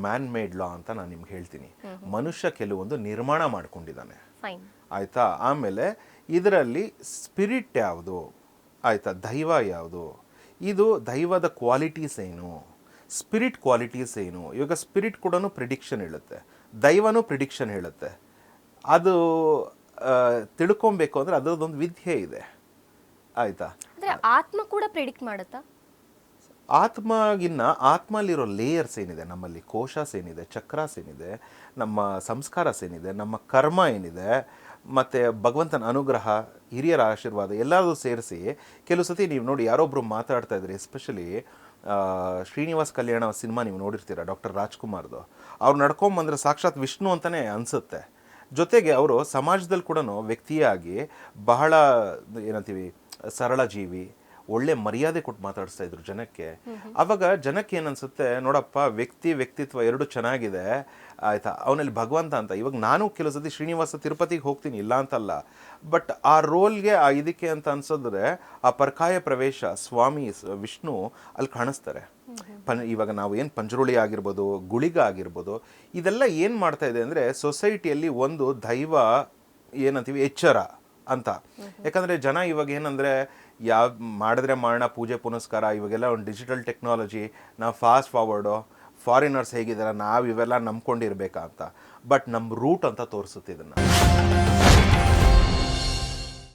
Man made ಲಾ ಅಂತ ನಾನು ನಿಮ್ಗೆ ಹೇಳ್ತೀನಿ. ಮನುಷ್ಯ ಕೆಲವೊಂದು ನಿರ್ಮಾಣ ಮಾಡ್ಕೊಂಡಿದ್ದಾನೆ, ಆಯಿತಾ. ಆಮೇಲೆ ಇದರಲ್ಲಿ ಸ್ಪಿರಿಟ್ ಯಾವುದು, ಆಯಿತಾ, ದೈವ ಯಾವುದು, ಇದು ದೈವದ ಕ್ವಾಲಿಟೀಸ್ ಏನು, ಸ್ಪಿರಿಟ್ ಕ್ವಾಲಿಟೀಸ್ ಏನು. ಇವಾಗ ಸ್ಪಿರಿಟ್ ಕೂಡ ಪ್ರಿಡಿಕ್ಷನ್ ಹೇಳುತ್ತೆ, ದೈವನೂ ಪ್ರಿಡಿಕ್ಷನ್ ಹೇಳುತ್ತೆ. ಅದು ತಿಳ್ಕೊಬೇಕು ಅಂದರೆ ಅದರದ್ದೊಂದು ವಿದ್ಯೆ ಇದೆ, ಆಯಿತಾ. ಆತ್ಮ ಕೂಡ ಪ್ರಿಡಿಕ್ಟ್ ಮಾಡುತ್ತಾ? ಆತ್ಮಲ್ಲಿರೋ ಲೇಯರ್ಸ್ ಏನಿದೆ, ನಮ್ಮಲ್ಲಿ ಕೋಶಾಸ್ ಏನಿದೆ, ಚಕ್ರಾಸ್ ಏನಿದೆ, ನಮ್ಮ ಸಂಸ್ಕಾರಸ್ ಏನಿದೆ, ನಮ್ಮ ಕರ್ಮ ಏನಿದೆ, ಮತ್ತು ಭಗವಂತನ ಅನುಗ್ರಹ, ಹಿರಿಯರ ಆಶೀರ್ವಾದ ಎಲ್ಲರೂ ಸೇರಿಸಿ ಕೆಲವು ಸತಿ ನೀವು ನೋಡಿ ಯಾರೊಬ್ಬರು ಮಾತಾಡ್ತಾ ಇದ್ರಿ, ಎಸ್ಪೆಷಲಿ ಶ್ರೀನಿವಾಸ್ ಕಲ್ಯಾಣ ಸಿನಿಮಾ ನೀವು ನೋಡಿರ್ತೀರ, ಡಾಕ್ಟರ್ ರಾಜ್ಕುಮಾರ್ದು. ಅವ್ರು ನಡ್ಕೊಂಬಂದ್ರೆ ಸಾಕ್ಷಾತ್ ವಿಷ್ಣು ಅಂತಲೇ ಅನಿಸುತ್ತೆ. ಜೊತೆಗೆ ಅವರು ಸಮಾಜದಲ್ಲಿ ಕೂಡ ವ್ಯಕ್ತಿಯಾಗಿ ಬಹಳ ಏನಂತೀವಿ ಸರಳ ಜೀವಿ, ಒಳ್ಳೆ ಮರ್ಯಾದೆ ಕೊಟ್ಟು ಮಾತಾಡಿಸ್ತಾ ಇದ್ರು ಜನಕ್ಕೆ. ಅವಾಗ ಜನಕ್ಕೆ ಏನನ್ಸುತ್ತೆ, ನೋಡಪ್ಪ ವ್ಯಕ್ತಿತ್ವ ಎರಡು ಚೆನ್ನಾಗಿದೆ, ಆಯಿತಾ, ಅವನಲ್ಲಿ ಭಗವಂತ ಅಂತ. ಇವಾಗ ನಾನು ಕೆಲವು ಸತಿ ಶ್ರೀನಿವಾಸ ತಿರುಪತಿಗೆ ಹೋಗ್ತೀನಿ, ಇಲ್ಲ ಅಂತಲ್ಲ, ಬಟ್ ಆ ರೋಲ್ಗೆ ಆ ಇದಕ್ಕೆ ಅಂತ ಅನ್ಸಿದ್ರೆ ಆ ಪರ್ಕಾಯ ಪ್ರವೇಶ ಸ್ವಾಮಿ ವಿಷ್ಣು ಅಲ್ಲಿ ಕಾಣಿಸ್ತಾರೆ. ಇವಾಗ ನಾವು ಏನು ಪಂಜರುಳಿ ಆಗಿರ್ಬೋದು, ಗುಳಿಗ ಆಗಿರ್ಬೋದು, ಇದೆಲ್ಲ ಏನು ಮಾಡ್ತಾ ಇದೆ ಅಂದರೆ ಸೊಸೈಟಿಯಲ್ಲಿ ಒಂದು ದೈವ ಏನಂತೀವಿ ಎಚ್ಚರ ಅಂತ. ಯಾಕಂದರೆ ಜನ ಇವಾಗ ಏನಂದರೆ ಮಾಡಿದ್ರೆ ಮಾಡೋಣ ಪೂಜೆ ಪುನಸ್ಕಾರ, ಇವಾಗೆಲ್ಲ ಒಂದು ಡಿಜಿಟಲ್ ಟೆಕ್ನಾಲಜಿ, ನಾವು ಫಾಸ್ಟ್ ಫಾರ್ವರ್ಡು, ಫಾರಿನರ್ಸ್ ಹೇಗಿದ್ದಾರೆ ನಾವು ಇವೆಲ್ಲ ನಂಬ್ಕೊಂಡಿರ್ಬೇಕಾ ಅಂತ. ಬಟ್ ನಮ್ಮ ರೂಟ್ ಅಂತ ತೋರಿಸುತ್ತೆ ಇದನ್ನು.